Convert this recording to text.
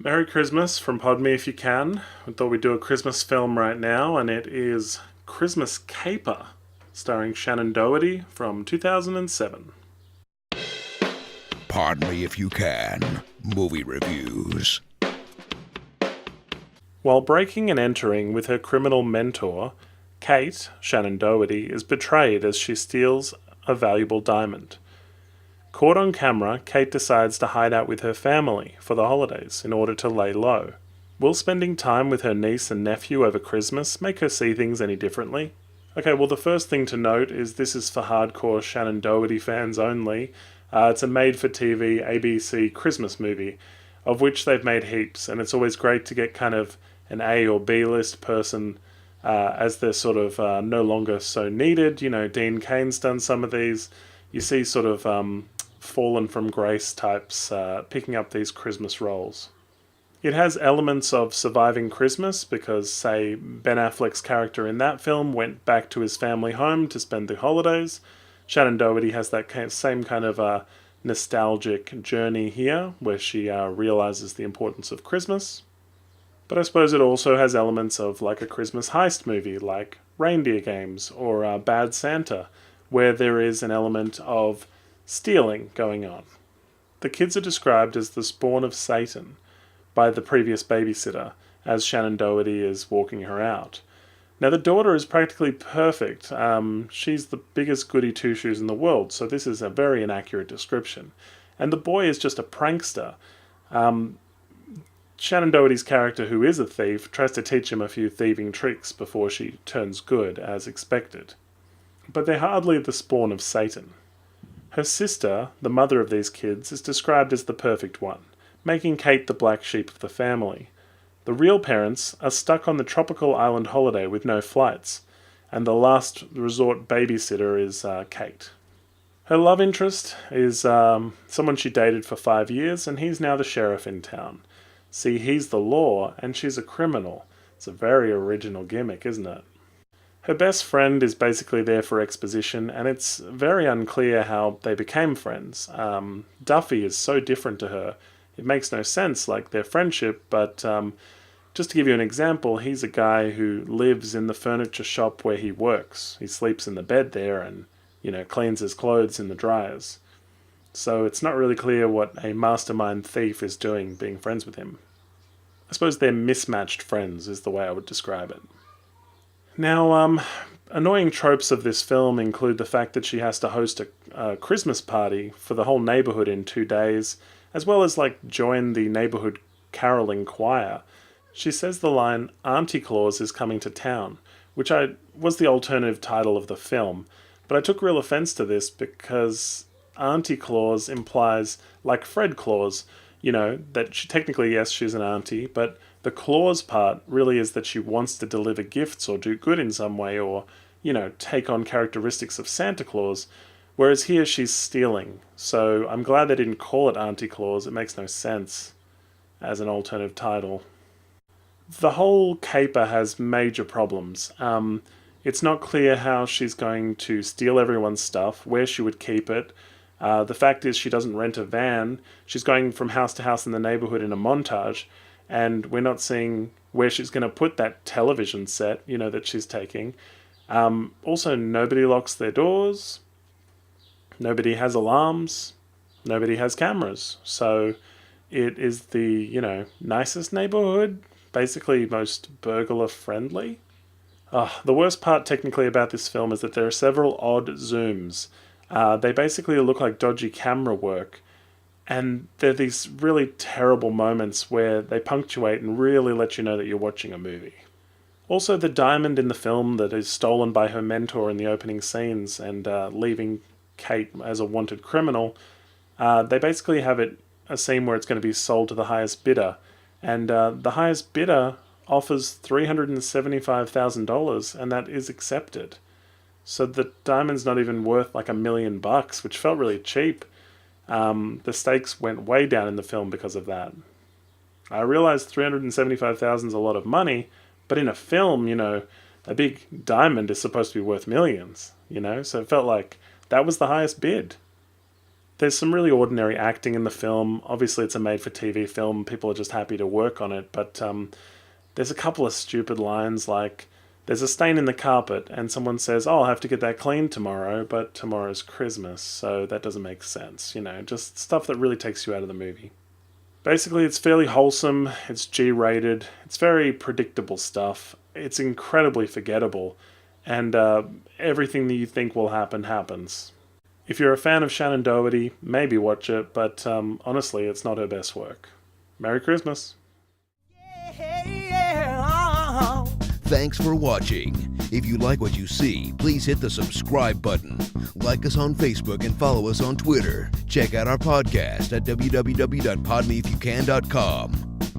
Merry Christmas from Pod Me If You Can. We thought we'd do a Christmas film right now, and it is Christmas Caper, starring Shannon Doherty from 2007. Pardon me if you can. Movie reviews. While breaking and entering with her criminal mentor, Kate, Shannon Doherty, is betrayed as she steals a valuable diamond. Caught on camera, Kate decides to hide out with her family for the holidays in order to lay low. Will spending time with her niece and nephew over Christmas make her see things any differently? Okay, well, the first thing to note is this is for hardcore Shannon Doherty fans only. It's a made-for-TV ABC Christmas movie, of which they've made heaps, and it's always great to get kind of an A or B list person as they're sort of no longer so needed. You know, Dean Cain's done some of these. You see sort of fallen from grace types picking up these Christmas roles. It has elements of Surviving Christmas because, say, Ben Affleck's character in that film went back to his family home to spend the holidays. Shannon Doherty has that same kind of nostalgic journey here where she realizes the importance of Christmas. But I suppose it also has elements of like a Christmas heist movie like Reindeer Games or Bad Santa, where there is an element of stealing going on. The kids are described as the spawn of Satan by the previous babysitter as Shannon Doherty is walking her out. Now the daughter is practically perfect. She's the biggest goody two-shoes in the world, so this is a very inaccurate description. And the boy is just a prankster. Shannon Doherty's character, who is a thief, tries to teach him a few thieving tricks before she turns good, as expected. But they're hardly the spawn of Satan. Her sister, the mother of these kids, is described as the perfect one, making Kate the black sheep of the family. The real parents are stuck on the tropical island holiday with no flights, and the last resort babysitter is Kate. Her love interest is someone she dated for 5 years, and he's now the sheriff in town. See, he's the law, and she's a criminal. It's a very original gimmick, isn't it? Her best friend is basically there for exposition, and it's very unclear how they became friends. Duffy is so different to her. It makes no sense, like their friendship, but just to give you an example, he's a guy who lives in the furniture shop where he works. He sleeps in the bed there and, cleans his clothes in the dryers. So it's not really clear what a mastermind thief is doing being friends with him. I suppose they're mismatched friends is the way I would describe it. Now, annoying tropes of this film include the fact that she has to host a Christmas party for the whole neighborhood in 2 days, as well as join the neighborhood caroling choir. She says the line, "Auntie Claus is coming to town," which was the alternative title of the film, but I took real offense to this because Auntie Claus implies, like Fred Claus, that technically, yes, she's an auntie, but the clause part really is that she wants to deliver gifts or do good in some way or, take on characteristics of Santa Claus, whereas here she's stealing. So I'm glad they didn't call it Auntie Claus. It makes no sense as an alternative title. The whole caper has major problems. It's not clear how she's going to steal everyone's stuff, where she would keep it. The fact is she doesn't rent a van. She's going from house to house in the neighborhood in a montage, and we're not seeing where she's going to put that television set, that she's taking. Also, nobody locks their doors. Nobody has alarms. Nobody has cameras. So it is the, nicest neighborhood, basically most burglar-friendly. The worst part technically about this film is that there are several odd zooms. They basically look like dodgy camera work, and they're these really terrible moments where they punctuate and really let you know that you're watching a movie. Also, the diamond in the film that is stolen by her mentor in the opening scenes and leaving Kate as a wanted criminal, they basically have a scene where it's going to be sold to the highest bidder, and the highest bidder offers $375,000, and that is accepted. So the diamond's not even worth like $1 million, which felt really cheap. The stakes went way down in the film because of that. I realized $375,000 is a lot of money, but in a film, a big diamond is supposed to be worth millions, so it felt like that was the highest bid. There's some really ordinary acting in the film. Obviously, it's a made-for-TV film. People are just happy to work on it. But there's a couple of stupid lines like, there's a stain in the carpet, and someone says, oh, I'll have to get that cleaned tomorrow, but tomorrow's Christmas, so that doesn't make sense. Just stuff that really takes you out of the movie. Basically, it's fairly wholesome, it's G-rated, it's very predictable stuff, it's incredibly forgettable, and everything that you think will happen happens. If you're a fan of Shannon Doherty, maybe watch it, but honestly, it's not her best work. Merry Christmas! Thanks for watching. If you like what you see, please hit the subscribe button. Like us on Facebook and follow us on Twitter. Check out our podcast at www.podmeifyoucan.com.